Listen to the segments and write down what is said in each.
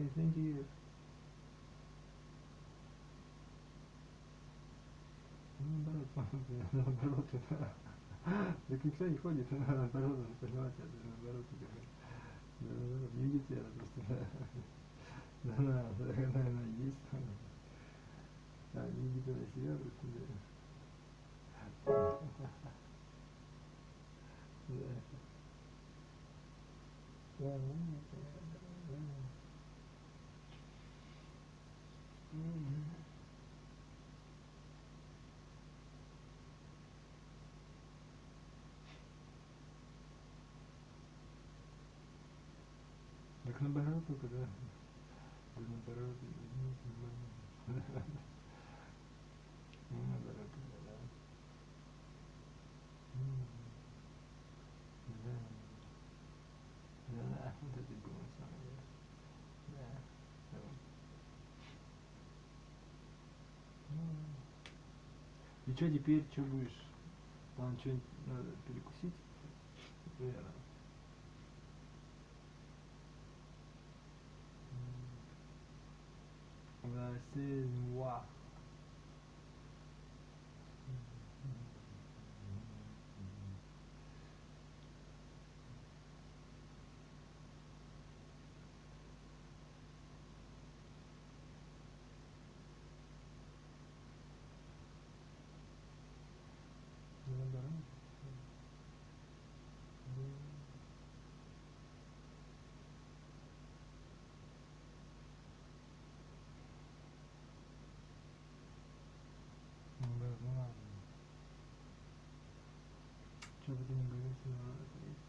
если интересно. Наоборот, так никто не ходит, наоборот, понимаете, наоборот, видит я просто, наверное, есть, видит она себя просто, так наоборот только, да, наоборот, наоборот, да, да, вот это было на самом деле, да, и что теперь, что будешь, план что-нибудь надо перекусить, наверное. Да, c'est moi. Что бы ты ни говорил, все равно это есть.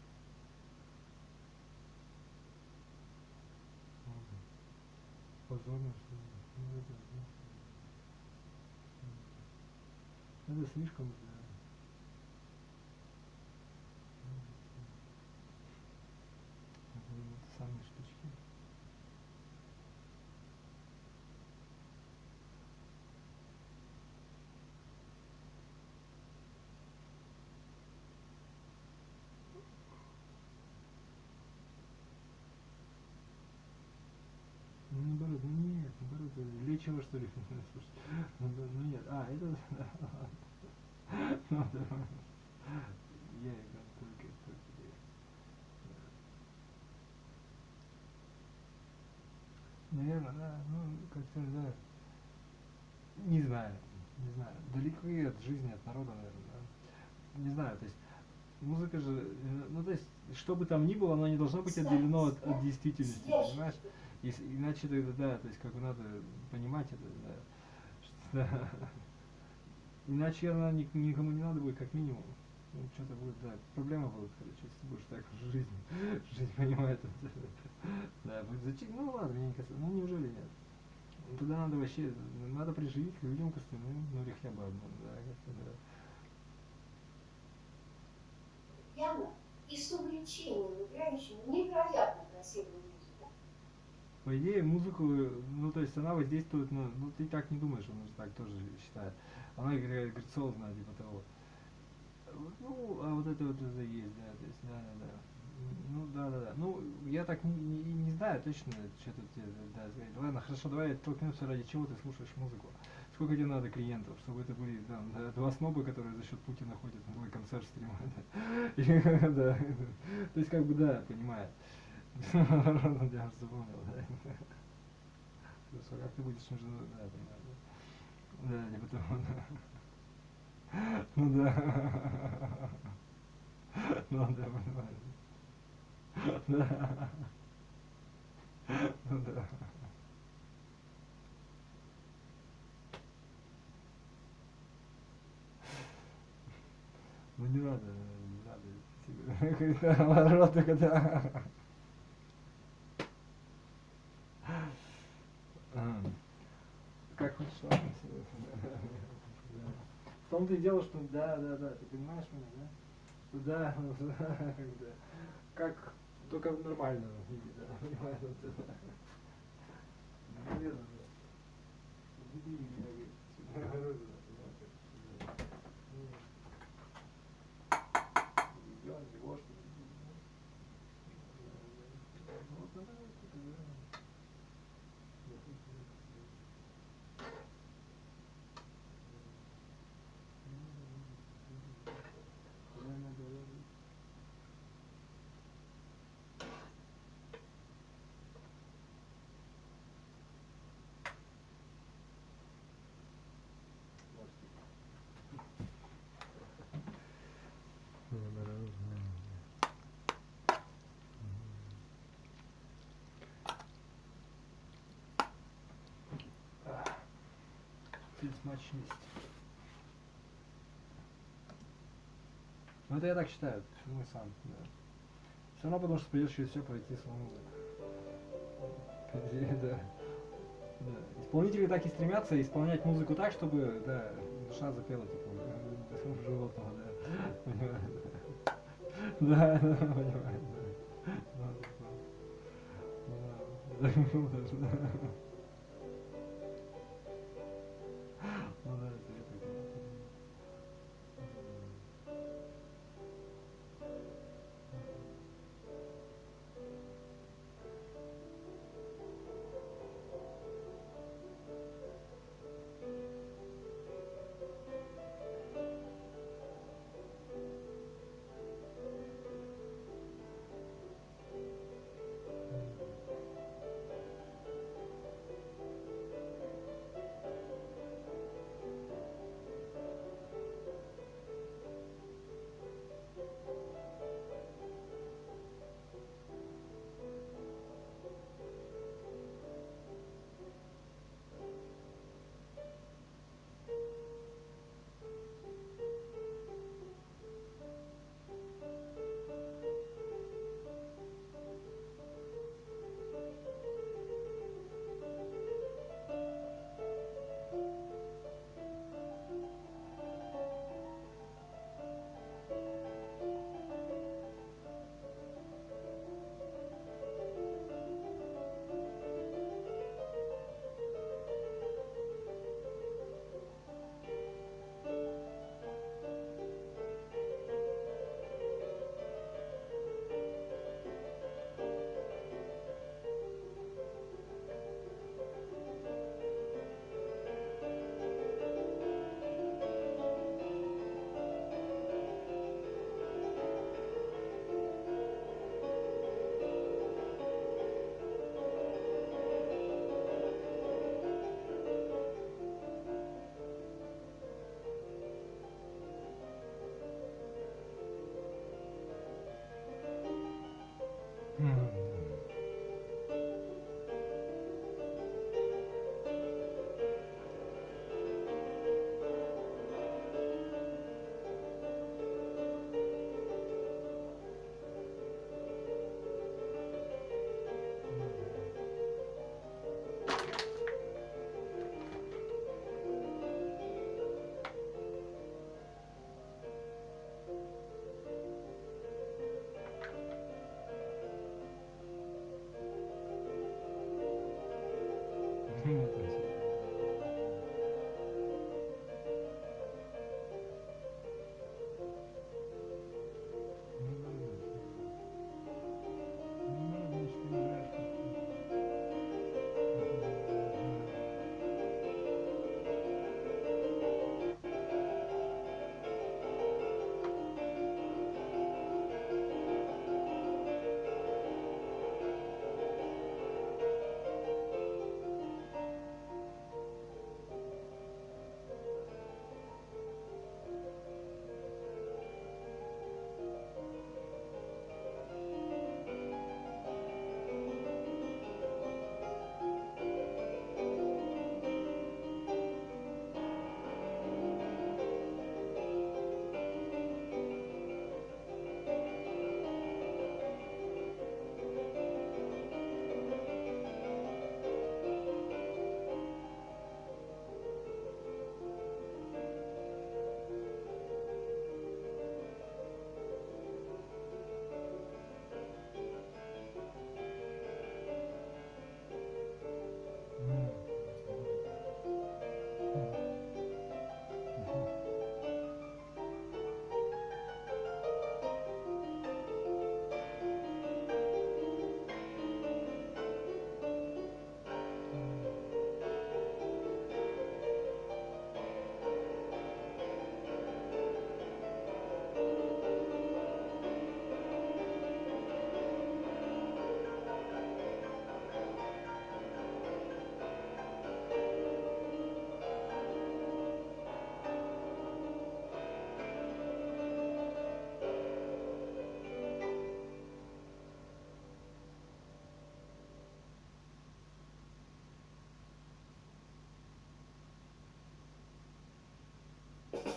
Позорно, что ли? Это слишком, да. Это самые штучки. Ну, наоборот, нет, наоборот, лечило, что ли, слушай, ну нет, это, ну, да, я играл только, наверное, да, ну, как-то, да, не знаю, далеко и от жизни, от народа, наверное, да, не знаю, то есть, музыка же, ну, то есть, что бы там ни было, оно не должно быть отделено от действительности, понимаешь? Иначе тогда, да, то есть, как бы надо понимать это, да, что, да. Иначе она никому не надо будет, как минимум. Ну, что-то будет, да, проблема будет, короче, если ты будешь так жизнь понимает, да, будет зачем, ну ладно, мне не касается, ну неужели нет? Ну, тогда надо вообще, надо прижить к людям, к остальным, ну или хотя бы одному, да, как-то, да. Яна, и с увлечением играющим невероятно красивую музыку. По идее, музыку, ну, то есть она воздействует, ну ты так не думаешь, он же так тоже считает. Она грациозная, типа того. Ну, а вот это есть, да, то есть, да. Ну, да. Ну, я так не знаю точно, что тут тебе, да, сказать. Ладно, хорошо, давай толкнемся, ради чего ты слушаешь музыку. Сколько тебе надо клиентов, чтобы это были там, да, два сноба, которые за счет Путина ходят на твой концерт стримят. Да. То есть, как бы, да, понимаю. Я уже запомнил, да. Хорошо, как ты будешь между, да, понимаю, да. Да, не потому, да. Ну да. Ну да, понимаю. Да. Ну да. Ну не надо себе. Народу, когда. Как хочешь, ладно. В том-то и дело, что да, ты понимаешь меня, да? Да, как только в нормальном виде, да, понимаешь, вот это. Наверное, да. Убери меня, говорит. Ребенок, его что-то. Вот, да. смачность. Ну это я так считаю, ну сам, да. Все равно, потому что придется через все пройти самому. Да. Да. Исполнители так и стремятся исполнять музыку так, чтобы, да, душа запела, типа, животного, да. Да, да, понимаю, да. Ну да, это я так.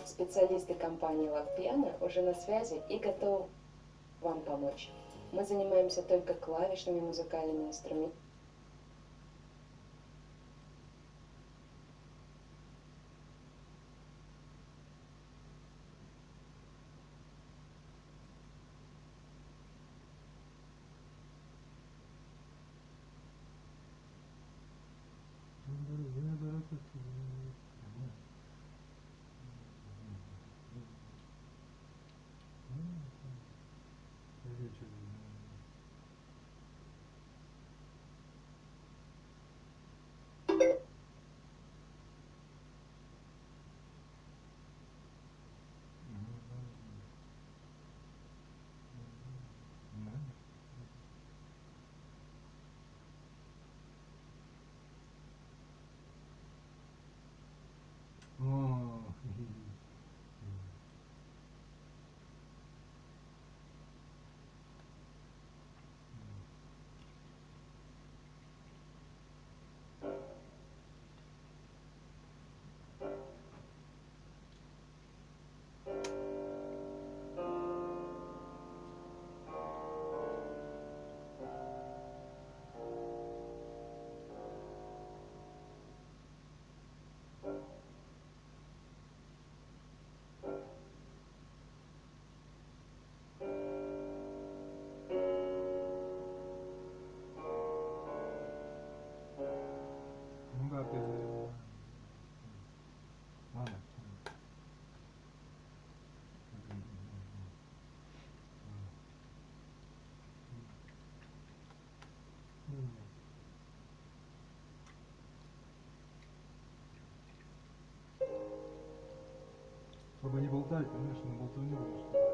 Специалисты компании LovePiano уже на связи и готовы вам помочь. Мы занимаемся только клавишными музыкальными инструментами. Чтобы не болтать, конечно, на болтовню будешь.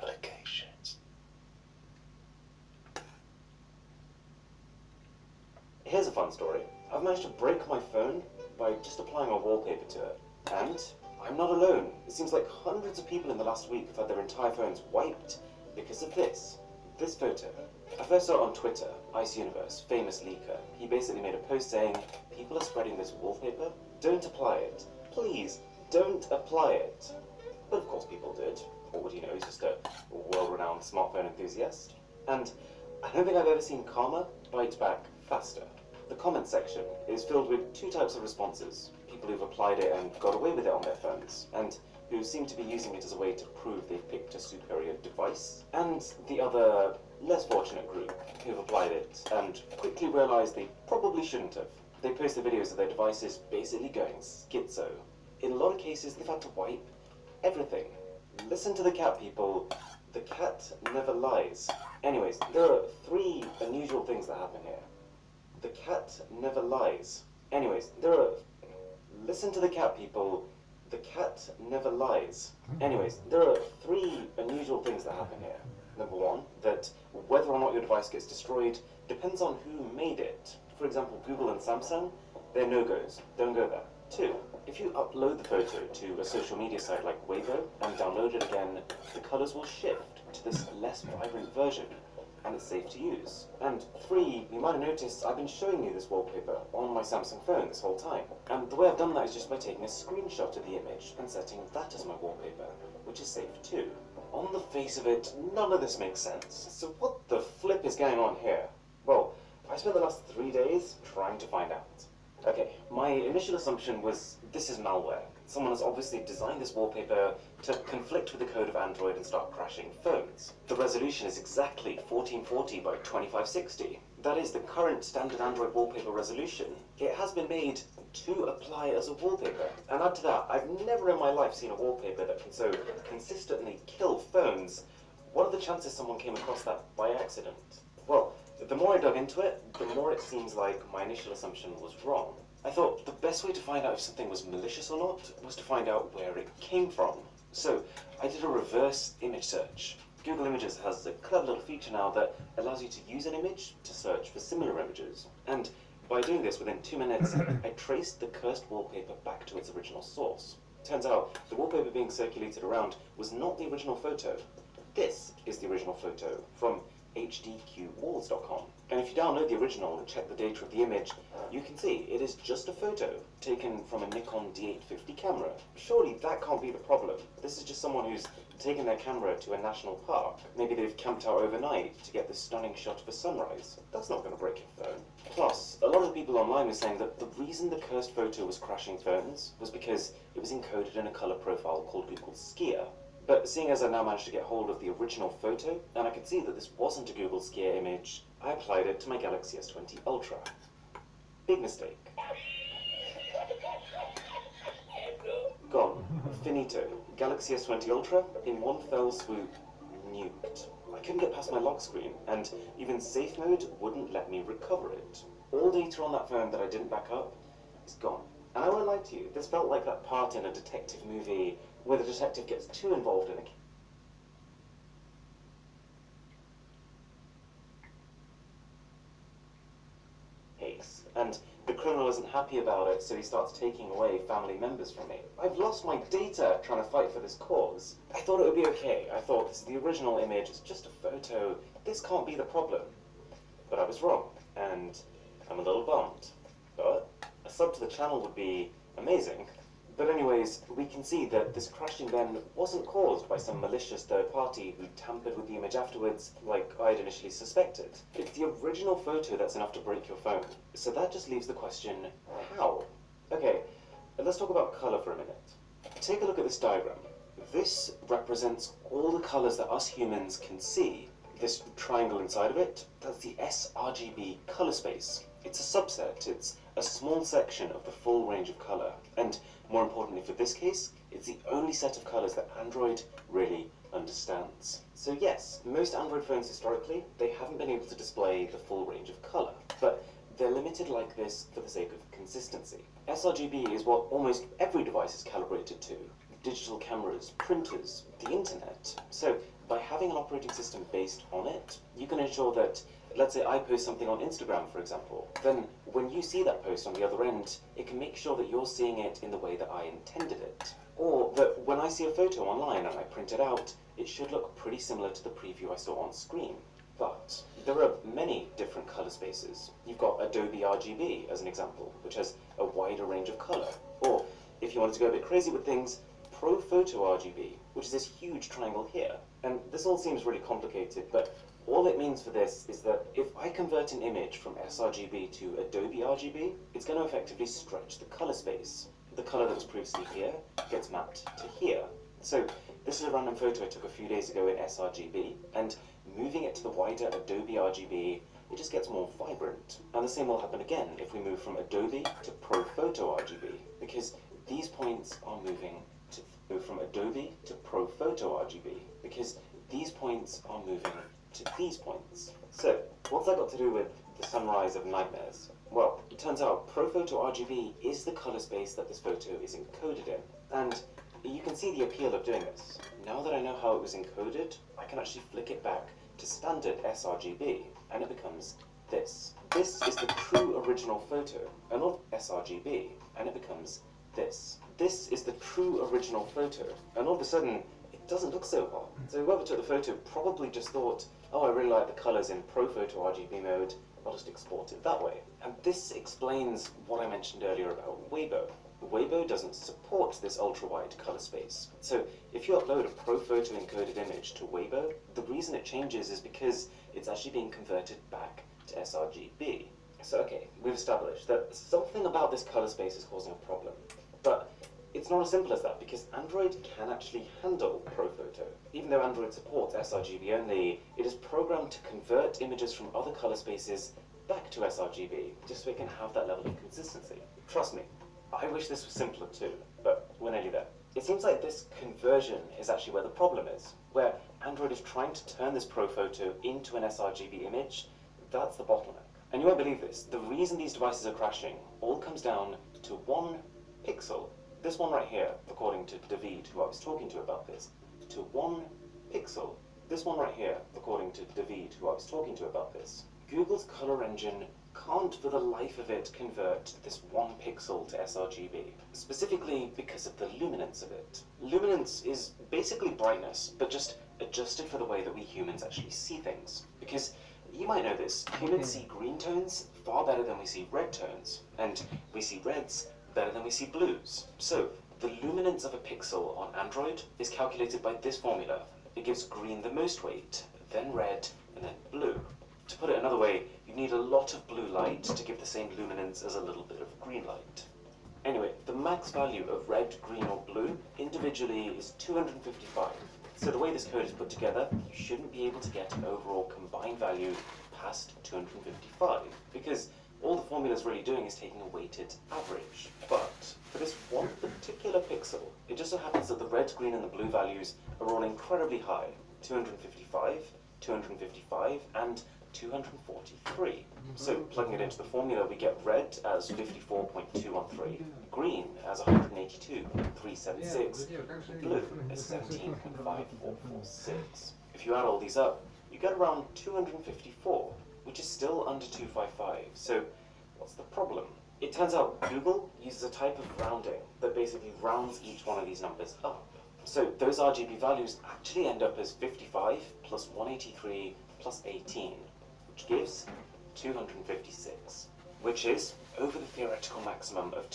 applications. Here's a fun story. I've managed to break my phone by just applying a wallpaper to it. And I'm not alone. It seems like hundreds of people in the last week have had their entire phones wiped because of this photo. I first saw it on Twitter, Ice Universe, famous leaker. He basically made a post saying, people are spreading this wallpaper, don't apply it. Please, don't apply it. But of course people did. What would you know, he's just a world-renowned smartphone enthusiast. And I don't think I've ever seen karma bite back faster. The comment section is filled with two types of responses. People who've applied it and got away with it on their phones, and who seem to be using it as a way to prove they've picked a superior device. And the other, less fortunate group who've applied it and quickly realised they probably shouldn't have. They post the videos of their devices basically going schizo. In a lot of cases, they've had to wipe everything. Listen to the cat, people. The cat never lies. Anyways, there are three unusual things that happen here. The cat never lies. Anyways, listen to the cat, people. The cat never lies. Anyways, there are three unusual things that happen here. Number one, that whether or not your device gets destroyed depends on who made it. For example, Google and Samsung, they're no-goes. Don't go there. Two, if you upload the photo to a social media site like Weibo and download it again, the colors will shift to this less vibrant version, and it's safe to use. And three, you might have noticed I've been showing you this wallpaper on my Samsung phone this whole time. And the way I've done that is just by taking a screenshot of the image and setting that as my wallpaper, which is safe too. On the face of it, none of this makes sense. So what the flip is going on here? Well, I spent the last 3 days trying to find out. Okay, my initial assumption was this is malware. Someone has obviously designed this wallpaper to conflict with the code of Android and start crashing phones. The resolution is exactly 1440 by 2560. That is the current standard Android wallpaper resolution. It has been made to apply as a wallpaper. And add to that, I've never in my life seen a wallpaper that can so consistently kill phones. What are the chances someone came across that by accident? Well, the more I dug into it, the more it seems like my initial assumption was wrong. I thought the best way to find out if something was malicious or not was to find out where it came from. So I did a reverse image search. Google Images has a clever little feature now that allows you to use an image to search for similar images. And by doing this within 2 minutes, I traced the cursed wallpaper back to its original source. Turns out the wallpaper being circulated around was not the original photo. This is the original photo from hdqwalls.com. And if you download the original and check the data of the image, you can see it is just a photo taken from a Nikon D850 camera. Surely that can't be the problem. This is just someone who's taken their camera to a national park. Maybe they've camped out overnight to get this stunning shot of a sunrise. That's not going to break your phone. Plus, a lot of the people online were saying that the reason the cursed photo was crashing phones was because it was encoded in a color profile called Google Skier. But seeing as I now managed to get hold of the original photo, and I could see that this wasn't a Google Skier image, I applied it to my Galaxy S20 Ultra. Big mistake. Gone. Finito. Galaxy S20 Ultra, in one fell swoop, nuked. I couldn't get past my lock screen, and even safe mode wouldn't let me recover it. All data on that phone that I didn't back up is gone. And I won't lie to you, this felt like that part in a detective movie where the detective gets too involved in a case, and the criminal isn't happy about it, so he starts taking away family members from me. I've lost my data trying to fight for this cause. I thought it would be okay. I thought this is the original image, it's just a photo. This can't be the problem. But I was wrong, and I'm a little bummed. But a sub to the channel would be amazing. But anyways, we can see that this crashing then wasn't caused by some malicious third party who tampered with the image afterwards, like I'd initially suspected. It's the original photo that's enough to break your phone. So that just leaves the question, how? Okay, let's talk about color for a minute. Take a look at this diagram. This represents all the colors that us humans can see. This triangle inside of it, that's the sRGB color space. It's a subset, it's a small section of the full range of color. And more importantly for this case, it's the only set of colors that Android really understands. So yes, most Android phones historically, they haven't been able to display the full range of color, but they're limited like this for the sake of consistency. sRGB is what almost every device is calibrated to. Digital cameras, printers, the internet. So by having an operating system based on it, you can ensure that, let's say I post something on Instagram, for example, then when you see that post on the other end, it can make sure that you're seeing it in the way that I intended it. Or that when I see a photo online and I print it out, it should look pretty similar to the preview I saw on screen. But there are many different color spaces. You've got Adobe RGB as an example, which has a wider range of color. Or if you wanted to go a bit crazy with things, Photo RGB, which is this huge triangle here. And this all seems really complicated, but all it means for this is that if I convert an image from sRGB to Adobe RGB, it's going to effectively stretch the color space. The color that was previously here gets mapped to here. So this is a random photo I took a few days ago in sRGB, and moving it to the wider Adobe RGB, it just gets more vibrant. And the same will happen again if we move from Adobe to Photo RGB, because these points are moving to move from Adobe to Photo RGB, because these points are moving to these points. So, what's that got to do with the sunrise of nightmares? Well, it turns out Photo RGB is the color space that this photo is encoded in. And you can see the appeal of doing this. Now that I know how it was encoded, I can actually flick it back to standard sRGB, and it becomes this. This is the true original photo, and not sRGB, and it becomes this. This is the true original photo, and all of a sudden, it doesn't look so hot. So whoever took the photo probably just thought, oh, I really like the colors in Photo RGB mode, I'll just export it that way. And this explains what I mentioned earlier about Weibo. Weibo doesn't support this ultra-wide color space. So if you upload a Photo encoded image to Weibo, the reason it changes is because it's actually being converted back to sRGB. So okay, we've established that something about this color space is causing a problem. But it's not as simple as that, because Android can actually handle Photo. Even though Android supports sRGB only, it is programmed to convert images from other color spaces back to sRGB, just so it can have that level of consistency. Trust me, I wish this was simpler too, but we're nearly there. It seems like this conversion is actually where the problem is, where Android is trying to turn this Photo into an sRGB image. That's the bottleneck. And you won't believe this, the reason these devices are crashing all comes down to one pixel. This one right here, according to David, who I was talking to about this, to one pixel. This one right here, according to David, who I was talking to about this. Google's color engine can't for the life of it convert this one pixel to sRGB, specifically because of the luminance of it. Luminance is basically brightness, but just adjusted for the way that we humans actually see things. Because you might know this, humans see green tones far better than we see red tones, and we see reds better than we see blues. So, the luminance of a pixel on Android is calculated by this formula. It gives green the most weight, then red, and then blue. To put it another way, you need a lot of blue light to give the same luminance as a little bit of green light. Anyway, the max value of red, green, or blue individually is 255. So the way this code is put together, you shouldn't be able to get an overall combined value past 255, because all the formula is really doing is taking a weighted average. But for this one particular pixel, it just so happens that the red, green, and the blue values are all incredibly high. 255, 255, and 243. So plugging it into the formula, we get red as 54.213, green as 182.376, blue as 17.5446. If you add all these up, you get around 254, which is still under 255. So what's the problem? It turns out Google uses a type of rounding that basically rounds each one of these numbers up. So those RGB values actually end up as 55 plus 183 plus 18, which gives 256, which is over the theoretical maximum of